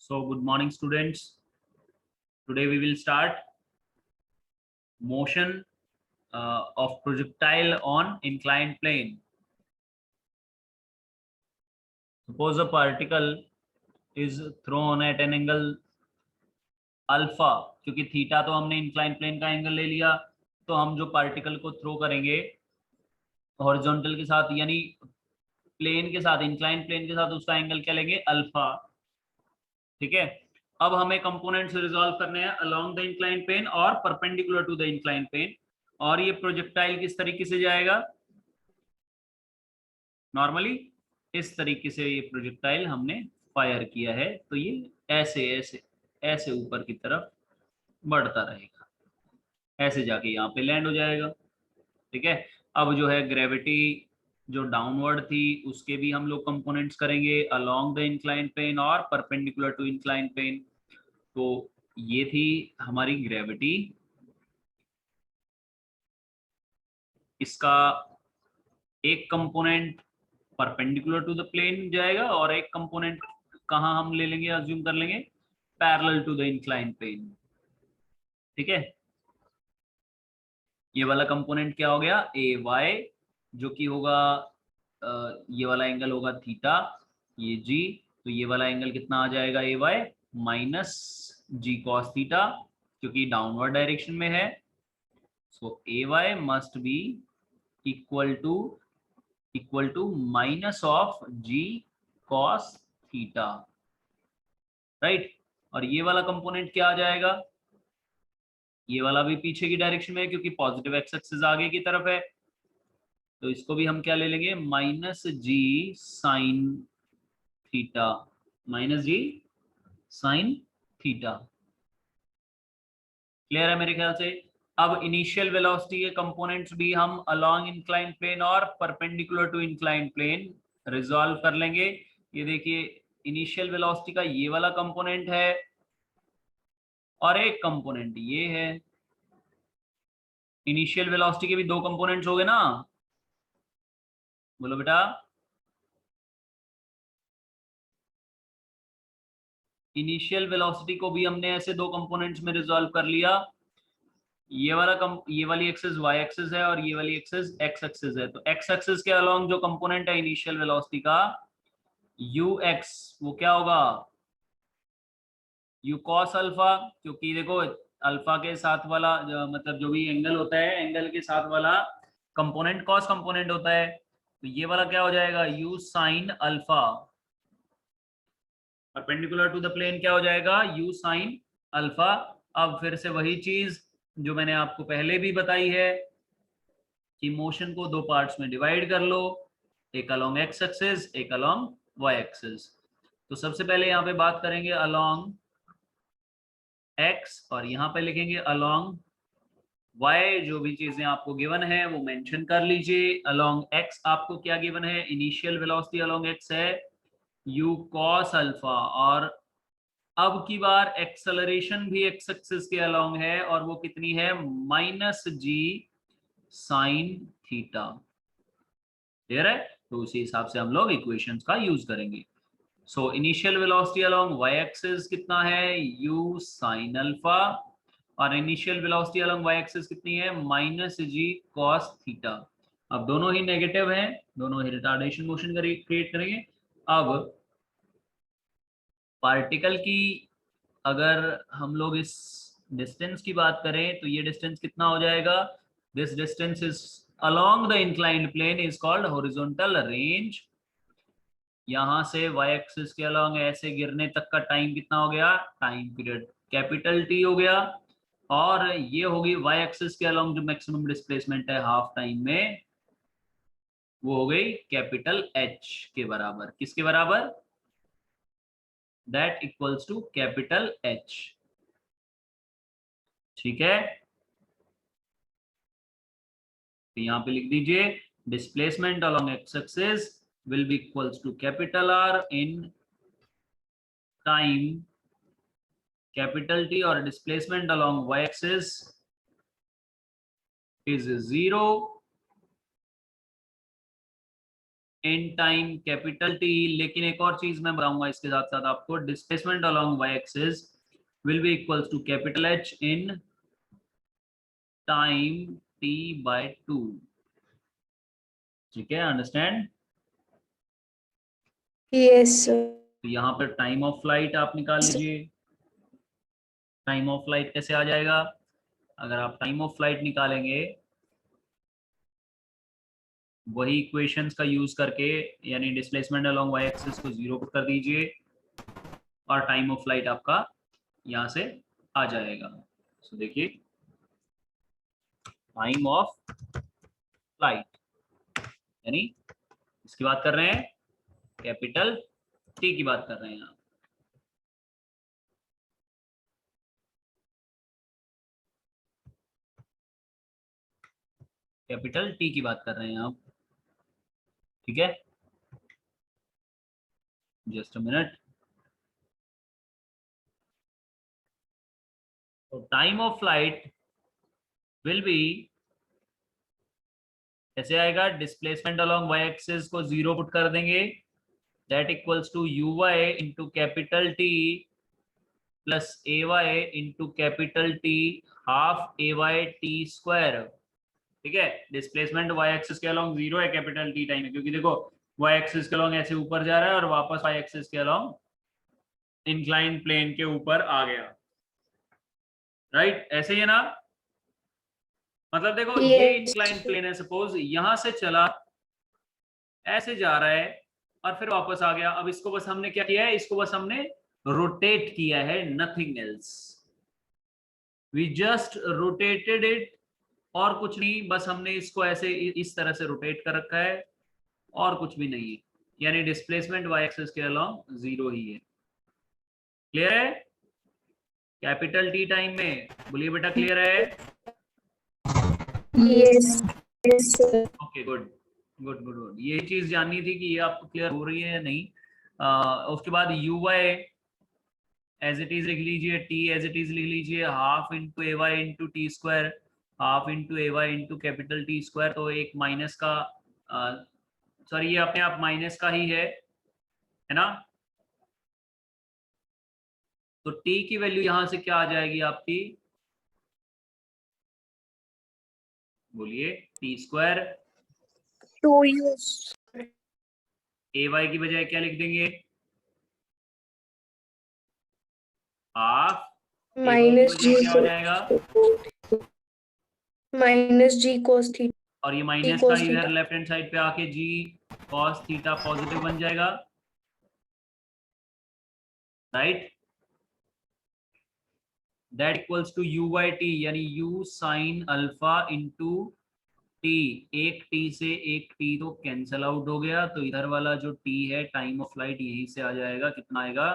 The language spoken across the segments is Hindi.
So good morning students. Today we will start motion of projectile on inclined plane. Suppose a particle is thrown at an angle alpha, क्योंकि थीटा तो हमने इंक्लाइन प्लेन का एंगल ले लिया, तो हम जो पार्टिकल को थ्रो करेंगे हॉरिजॉन्टल के साथ यानी प्लेन के साथ, इंक्लाइन प्लेन के साथ, उसका एंगल क्या लेंगे? अल्फा। ठीक है, अब हमें कंपोनेंट्स रिजॉल्व करने हैं अलोंग द इंक्लाइन प्लेन और perpendicular to the incline plane. और ये प्रोजेक्टाइल किस तरीके से जाएगा? नॉर्मली इस तरीके से ये प्रोजेक्टाइल हमने फायर किया है, तो ये ऐसे ऐसे ऐसे ऊपर की तरफ बढ़ता रहेगा, ऐसे जाके यहाँ पे लैंड हो जाएगा। ठीक है, अब जो है ग्रेविटी जो डाउनवर्ड थी उसके भी हम लोग कंपोनेंट्स करेंगे अलोंग द इंक्लाइन प्लेन और परपेंडिकुलर टू इंक्लाइन प्लेन। तो ये थी हमारी ग्रेविटी, इसका एक component perpendicular to the plane जाएगा और एक कंपोनेंट कहाँ हम ले लेंगे, अज्यूम कर लेंगे, parallel to the incline plane. ठीक है, ये वाला कंपोनेंट क्या हो गया? ए वाई, जो कि होगा ये वाला एंगल होगा थीटा, ये जी, तो ये वाला एंगल कितना आ जाएगा? A y minus g cos theta, क्योंकि डाउनवर्ड डायरेक्शन में है। So a y must be equal to minus of g cos theta, right. और ये वाला कंपोनेंट क्या आ जाएगा? ये वाला भी पीछे की डायरेक्शन में है, क्योंकि पॉजिटिव एक्स एक्सिस आगे की तरफ है, तो इसको भी हम क्या ले लेंगे? माइनस जी साइन थीटा, माइनस जी साइन थीटा। क्लियर है मेरे ख्याल से? अब इनिशियल वेलोसिटी के कंपोनेंट्स भी हम अलोंग इंक्लाइन प्लेन और perpendicular to incline plane resolve कर लेंगे। ये देखिए, इनिशियल वेलोसिटी का ये वाला कंपोनेंट है और एक कंपोनेंट ये है। इनिशियल वेलोसिटी के भी दो कंपोनेंट्स हो गए ना, बोलो बेटा। इनिशियल वेलोसिटी को भी हमने ऐसे दो कंपोनेंट्स में रिजॉल्व कर लिया। ये वाली एक्सिस वाई एक्सिस है और ये वाली एक्सिस एक्स एक्सिस है। तो एक्स एक्सिस के अलोंग जो कंपोनेंट है इनिशियल वेलोसिटी का यू एक्स, वो क्या होगा? यू कॉस अल्फा, क्योंकि देखो अल्फा के साथ वाला मतलब जो भी एंगल होता है, एंगल के साथ वाला कंपोनेंट कॉस कंपोनेंट होता है, तो ये वाला क्या हो जाएगा? U sine alpha. Perpendicular to the plane क्या हो जाएगा? U sine alpha. अब फिर से वही चीज जो मैंने आपको पहले भी बताई है कि मोशन को दो पार्ट्स में डिवाइड कर लो, एक अलोंग एक्स एक्सिस, एक अलोंग वाई एक्सिस। तो सबसे पहले यहाँ पे बात करेंगे अलोंग एक्स और यहाँ पे लिखेंगे अलोंग वाई। जो भी चीजें आपको गिवन है वो मेंशन कर लीजिए। अलोंग एक्स आपको क्या गिवन है? इनिशियल वेलोसिटी अलोंग एक्स है यू कॉस अल्फा, और अब की बार एक्सेलरेशन भी एक्स एक्सिस के अलोंग है और वो कितनी है? माइनस जी साइन थीटा। क्लियर है? तो उसी हिसाब से हम लोग इक्वेशंस का यूज करेंगे। So initial velocity along y axis कितना है? u साइन अल्फा, और initial velocity along y axis कितनी है? Minus g cos theta. अब दोनों ही नेगेटिव हैं, दोनों ही रिटार्डेशन मोशन क्रिएट करेंगे। अब पार्टिकल की अगर हम लोग इस डिस्टेंस की बात करें तो ये डिस्टेंस कितना हो जाएगा? This distance is along the inclined plane is called horizontal range. यहां से वाई एक्सिस के अलोंग ऐसे गिरने तक का टाइम कितना हो गया? टाइम पीरियड कैपिटल टी हो गया। और ये होगी वाई एक्सिस के अलोंग जो मैक्सिमम डिस्प्लेसमेंट है हाफ टाइम में, वो हो गई कैपिटल एच के बराबर। किसके बराबर? That equals to capital H. ठीक है, तो यहां पे लिख दीजिए displacement along x axis will be equals to capital R in time capital T, और displacement along y axis is 0 in time capital T, लेकिन एक और चीज मैं बताऊंगा इसके साथ साथ आपको, displacement along y axis will be equals to capital H in time t by 2। ठीक है, अंडरस्टैंड? Yes sir. तो यहाँ पर टाइम ऑफ फ्लाइट आप निकाल लीजिए। टाइम ऑफ फ्लाइट कैसे आ जाएगा? अगर आप टाइम ऑफ फ्लाइट निकालेंगे वही इक्वेशंस का यूज करके, यानी डिस्प्लेसमेंट अलोंग वाई एक्सिस को 0 कर दीजिए और टाइम ऑफ फ्लाइट आपका यहाँ से आ जाएगा। सो देखिए, टाइम ऑफ फ्लाइट यानी इसकी बात कर रहे हैं, कैपिटल टी की बात कर रहे हैं आप। कैपिटल टी की बात कर रहे हैं आप। ठीक है, जस्ट अ मिनट। तो time of flight will be, कैसे आएगा? डिस्प्लेसमेंट अलोंग वाई एक्सिस को 0 पुट कर देंगे, that equals to u y into capital T plus a y into capital T half a y T square. ठीक है, डिस्प्लेसमेंट वाई एक्सिस के अलोंग 0 है कैपिटल टी टाइम में, क्योंकि देखो वाई एक्सिस के अलोंग ऐसे ऊपर जा रहा है और वापस वाई एक्सिस के अलोंग इंक्लाइन प्लेन के ऊपर आ गया। राइट, ऐसे ही है ना? मतलब देखो ये यस इंक्लाइन प्लेन है, सपोज यहां से चला, ऐसे जा रहा है और फिर वापस आ गया। अब इसको बस हमने क्या किया है, इसको बस हमने रोटेट किया है, nothing else. We just rotated it, और कुछ नहीं, बस हमने इसको ऐसे इस तरह से रोटेट कर रखा है और कुछ भी नहीं है, यानी डिस्प्लेसमेंट वाई एक्सिस के अलोंग 0 ही है। क्लियर है? कैपिटल टी टाइम में बोलिए बेटा, क्लियर है? Yes yes sir. Okay, good good good good. ये चीज जाननी थी कि ये आपको क्लियर हो रही है या नहीं। उसके बाद u y as it is लिख लीजिए, टी एज इट इज लिख लीजिए, half into a y into t square, half into a y into capital t square. तो एक माइनस का, सॉरी ये अपने आप माइनस का ही है ना? तो टी की वैल्यू यहां से क्या आ जाएगी आपकी? बोलिए, टी स्क्वायर। 2u ए वाई की बजाय क्या लिख देंगे? हाफ। ए वाई की माइनस जी बजाय क्या हो जाएगा? माइनस जी कोस थीटा। और ये माइनस का इधर लेफ्ट हैंड साइड पे आके जी कॉस थीटा पॉजिटिव बन जाएगा। Right, that equals to u by t, यानी u sine alpha into t. एक टी से एक टी तो कैंसल आउट हो गया, तो इधर वाला जो टी है टाइम ऑफ फ्लाइट यहीं से आ जाएगा। कितना आएगा?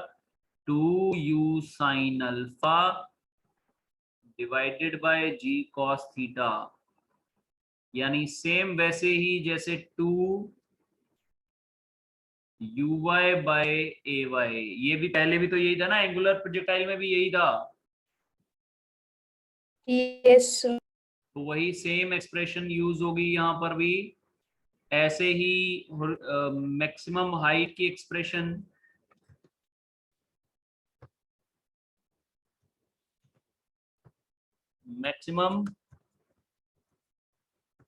2u sine alpha divided by g cos theta, यानी सेम वैसे ही जैसे 2 u y by a y. ये भी पहले भी तो यही था ना, एंगुलर प्रोजेक्टाइल में भी यही था। Yes sir. तो वही सेम एक्सप्रेशन यूज होगी यहाँ पर भी, ऐसे ही मैक्सिमम हाइट की एक्सप्रेशन, मैक्सिमम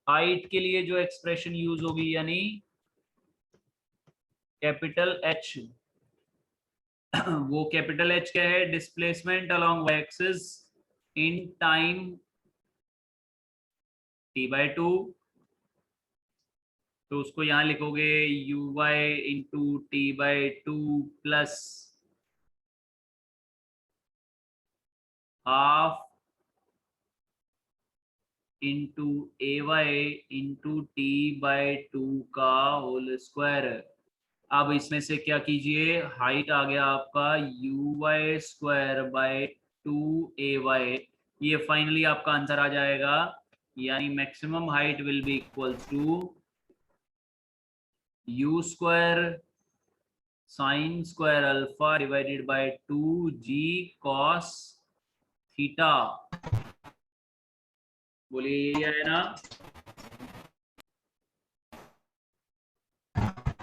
हाइट के लिए जो एक्सप्रेशन यूज होगी, यानी कैपिटल एच। वो कैपिटल एच क्या है? Displacement along y axis in time t by 2। तो उसको यहाँ लिखोगे u y into t by 2 plus half into a y into t by 2 का होल स्क्वायर। अब इसमें से क्या कीजिए, हाइट आ गया आपका you Y square by 2ay। ये फाइनली आपका आंसर आ जाएगा, यानी maximum height will be equals to u square sine square alpha divided by 2g cos theta. बोलिए, ये है ना?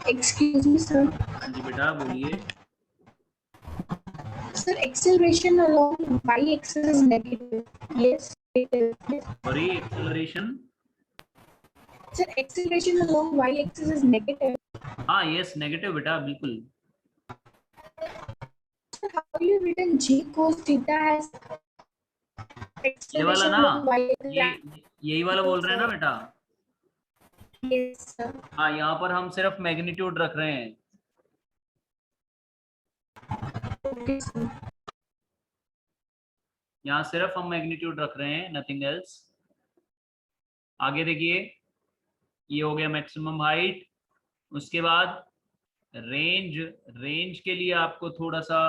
Excuse me, sir. हाँ जी बेटा बोलिए। Sir, acceleration along y-axis is negative. Yes, negative. Yes. Sorry acceleration, Sir, acceleration along y-axis is negative. हाँ यस नेगेटिव बेटा बिल्कुल। Sir, how will you written g cos theta as ये वाला acceleration ना, along y-axis? ये यही वाला बोल रहे हैं ना बेटा। Yes, sir. हाँ यहाँ पर हम सिर्फ मैग्नीट्यूड रख रहे हैं। Okay, sir. यहाँ सिर्फ हम मैग्नीट्यूड रख रहे हैं, नथिंग एल्स। आगे देखिए, ये हो गया मैक्सिमम हाइट। उसके बाद रेंज, रेंज के लिए आपको थोड़ा सा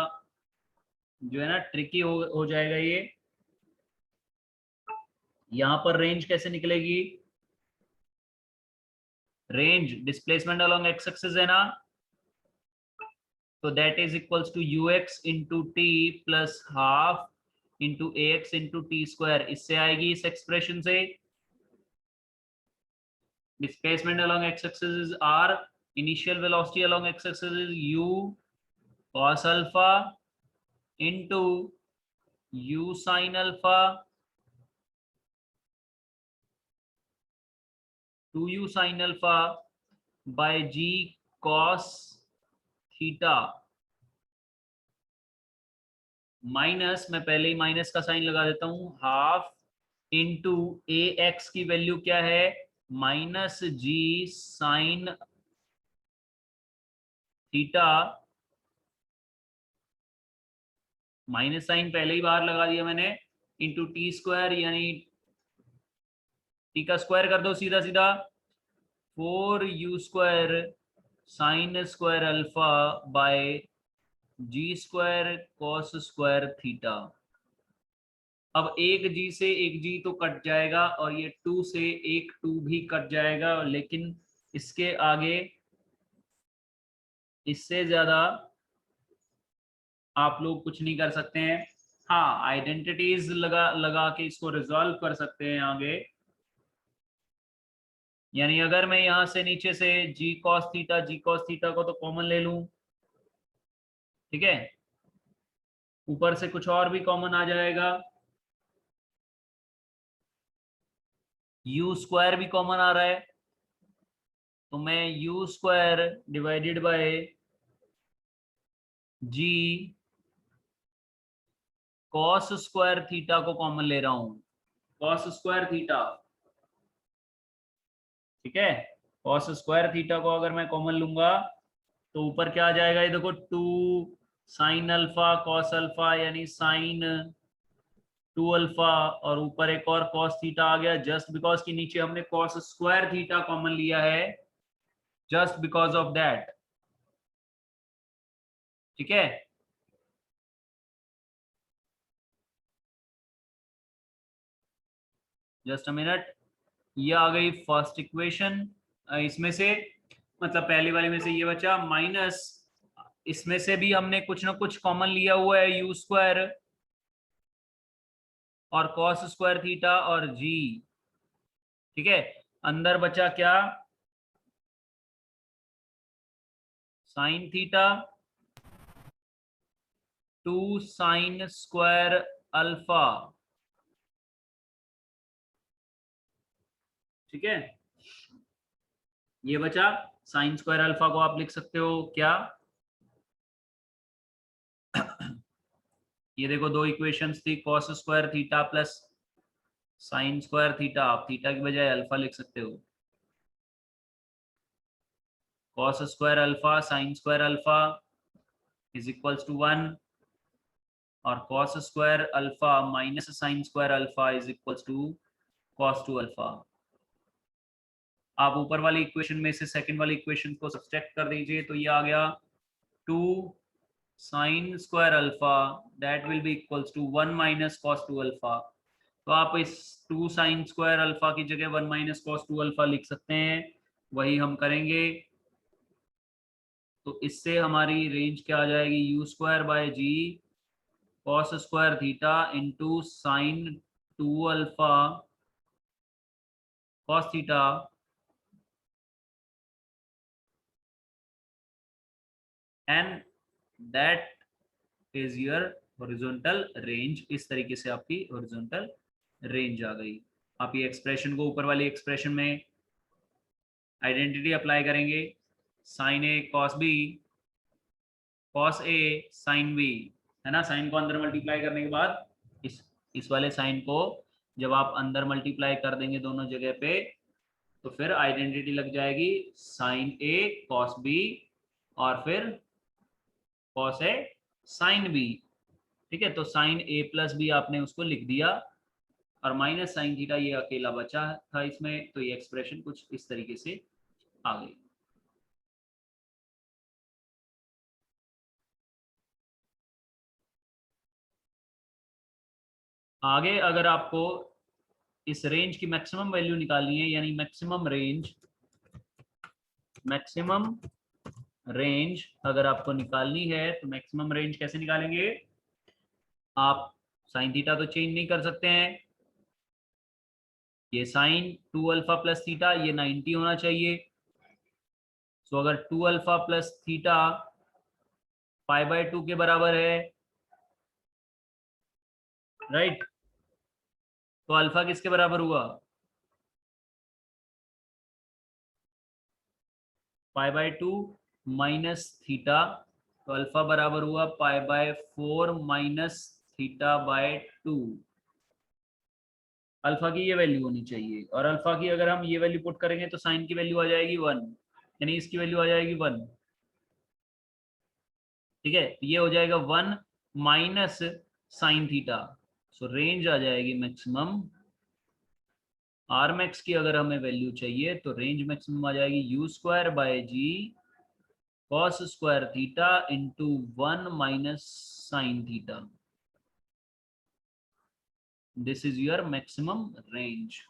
जो है ना ट्रिकी हो जाएगा ये। यहाँ पर रेंज कैसे निकलेगी? Range displacement along x axis है ना, तो that is equals to ux into t plus half into ax into t square. इससे आएगी इस एक्सप्रेशन से। displacement along x-axis is r, initial velocity along x-axis is u cos alpha into u sin alpha 2u sin alpha by g cos theta minus, मैं पहले ही माइनस का साइन लगा देता हूं, हाफ इंटू ए एक्स की वैल्यू क्या है, माइनस जी साइन थीटा, माइनस साइन पहले ही बाहर लगा दिया मैंने, इंटू टी स्क्वायर, यानी टी का स्क्वायर कर दो सीधा सीधा, 4u square sine square alpha by ji square cos square theta. अब एक जी से एक जी तो कट जाएगा और ये 2 से एक 2 भी कट जाएगा, लेकिन इसके आगे इससे ज्यादा आप लोग कुछ नहीं कर सकते हैं। हाँ आइडेंटिटीज लगा लगा के इसको रिजॉल्व कर सकते हैं आगे। यानी अगर मैं यहां से नीचे से जी कॉस थीटा को तो कॉमन ले लूं, ठीक है, ऊपर से कुछ और भी कॉमन आ जाएगा, यू स्क्वायर भी कॉमन आ रहा है, तो मैं u square divided by g cos square theta को कॉमन ले रहा हूं, कॉस स्क्वायर थीटा, ठीक है। कॉस स्क्वायर थीटा को अगर मैं कॉमन लूंगा तो ऊपर क्या आ जाएगा, ये देखो 2 साइन अल्फा कॉस अल्फा, यानी साइन 2 अल्फा, और ऊपर एक और कॉस थीटा आ गया, जस्ट बिकॉज कि नीचे हमने कॉस स्क्वायर थीटा कॉमन लिया है, जस्ट बिकॉज ऑफ दैट, ठीक है। जस्ट अ मिनट, ये आ गई फर्स्ट इक्वेशन। इसमें से मतलब पहले वाले में से ये बचा, माइनस इसमें से भी हमने कुछ ना कुछ कॉमन लिया हुआ है, यू स्क्वायर और कॉस स्क्वायर थीटा और जी, ठीक है। अंदर बचा क्या, sine theta 2 sine square alpha, ठीक है। ये बचा, साइन स्क्वायर अल्फा को आप लिख सकते हो क्या, ये देखो दो इक्वेशंस थी, cos square theta plus sine square theta, आप थीटा की बजाय अल्फा लिख सकते हो, cos square alpha sine square alpha is equals to 1, और cos square alpha minus sine square alpha is equals to cos two alpha. आप ऊपर वाली इक्वेशन में से सेकंड वाली इक्वेशन को सब्सट्रैक्ट कर दीजिए, तो ये आ गया 2 sine square alpha that will be equals to 1 minus cos two alpha. तो आप इस 2 साइन स्क्वायर अल्फा की जगह 1 माइनस कॉस टू अल्फा लिख सकते हैं, वही हम करेंगे। तो इससे हमारी रेंज क्या आ जाएगी, u square by g cos square theta into sine 2 alpha cos theta and that is your horizontal range. इस तरीके से आपकी हॉरिजॉन्टल रेंज आ गई। आप ये एक्सप्रेशन को ऊपर वाली एक्सप्रेशन में आइडेंटिटी अप्लाई करेंगे, sign A cos B cos A sine B, है ना। साइन को अंदर मल्टीप्लाई करने के बाद इस वाले साइन को जब आप अंदर मल्टीप्लाई कर देंगे दोनों जगह पे, तो फिर आइडेंटिटी लग जाएगी साइन ए कॉस बी और फिर कॉस ए साइन बी। ठीक है, तो साइन ए प्लस बी आपने उसको लिख दिया और माइनस साइन थीटा ये अकेला बचा था इसमें, तो ये एक्सप्रेशन कुछ इस तरीके से आ गई। आगे अगर आपको इस रेंज की मैक्सिमम वैल्यू निकालनी है, यानी मैक्सिमम रेंज अगर आपको निकालनी है, तो मैक्सिमम रेंज कैसे निकालेंगे? आप साइन थीटा तो चेंज नहीं कर सकते हैं, ये साइन 2 अल्फा प्लस थीटा ये 90 होना चाहिए। सो अगर 2 अल्फा प्लस थीटा π/2 के बराबर है, राइट, तो अल्फा किसके बराबर हुआ? π/2 माइनस थीटा, तो अल्फा बराबर हुआ π/4 माइनस थीटा बाय 2। अल्फा की ये वैल्यू होनी चाहिए, और अल्फा की अगर हम ये वैल्यू पुट करेंगे तो साइन की वैल्यू आ जाएगी 1, यानी इसकी वैल्यू आ जाएगी 1। ठीक है, तो ये हो जाएगा 1 minus sine theta. So range आ जाएगी मैक्सिमम, आर मैक्स की अगर हमें वैल्यू चाहिए तो रेंज मैक्सिमम आ जाएगी u square by g cos square theta into 1 minus sine theta. This is your maximum range.